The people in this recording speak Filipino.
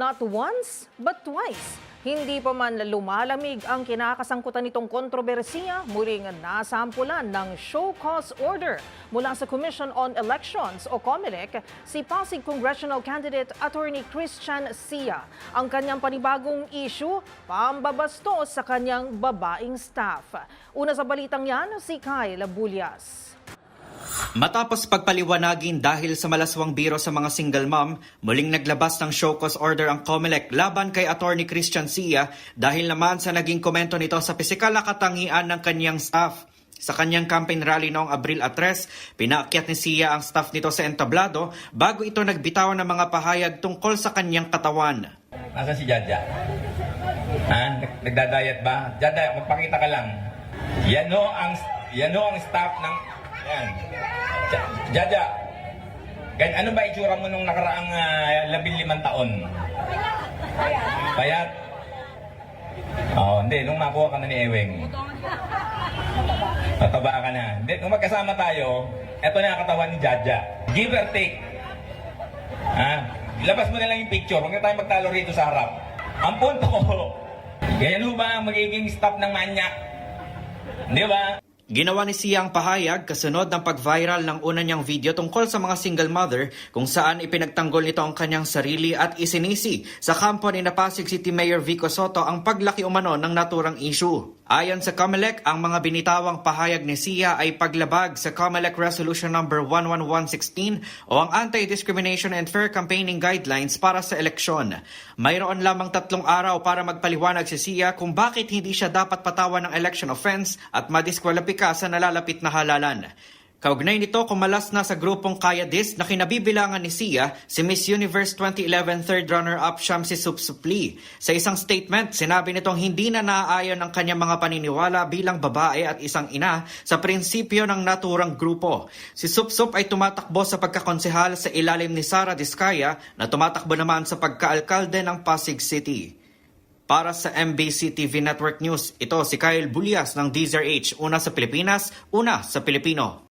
Not once, but twice. Hindi pa man lumalamig ang kinakasangkutan nitong kontrobersiya, muling nasampulan ng show cause order mula sa Commission on Elections o COMELEC si Pasig Congressional Candidate Attorney Christian Sia. Ang kanyang panibagong issue, pambabastos sa kanyang babaeng staff. Una sa balitang yan, si Kyle Bulyas. Matapos pagpaliwanagin dahil sa malaswang biro sa mga single mom, muling naglabas ng show cause order ang COMELEC laban kay Attorney Christian Sia dahil naman sa naging komento nito sa pisikal na katangian ng kanyang staff. Sa kanyang campaign rally noong Abril 3, pinaakyat ni Sia ang staff nito sa entablado bago ito nagbitawan ng mga pahayag tungkol sa kanyang katawan. Nasaan si Jaja? Ha? Nagdadayat ba? Jaja, magpakita ka lang. Yan ho ang staff ng... Yan. Jaja, ano ba itsura mo nung nakaraang 15 taon? Payat? Hindi. Nung makuha ka na ni Ewing. Mataba ka na. Hindi, nung magkasama tayo, eto na ang katawan ni Jaja. Give or take. Ilabas mo na lang yung picture. Huwag na tayo magtalo rito sa harap. Ang punto ko, ganyan ho ba ang magiging staff ng manyak? Di ba? Ginawa ni Sia ang pahayag kasunod ng pag-viral ng una niyang video tungkol sa mga single mother kung saan ipinagtanggol nito ang kanyang sarili at isinisi sa kampo ni Pasig City Mayor Vico Soto ang paglaki umano ng naturang issue. Ayon sa COMELEC, ang mga binitawang pahayag ni Sia ay paglabag sa COMELEC Resolution No. 11116 o ang Anti-Discrimination and Fair Campaigning Guidelines para sa eleksyon. Mayroon lamang 3 araw para magpaliwanag si Sia kung bakit hindi siya dapat patawan ng election offense at madiskwalipika sa nalalapit na halalan. Kaugnay nito, kumalas na sa grupong Kaya Dis na kinabibilangan ni Sia si Miss Universe 2011 third runner-up Shamsi Supsupli. Sa isang statement, sinabi nitong hindi na naaayon ang kanyang mga paniniwala bilang babae at isang ina sa prinsipyo ng naturang grupo. Si Supsup ay tumatakbo sa pagkakonsehal sa ilalim ni Sara Diskaya na tumatakbo naman sa pagkaalkalde ng Pasig City. Para sa MBC TV Network News, ito si Kyle Bulyas ng DZRH, una sa Pilipinas, una sa Pilipino.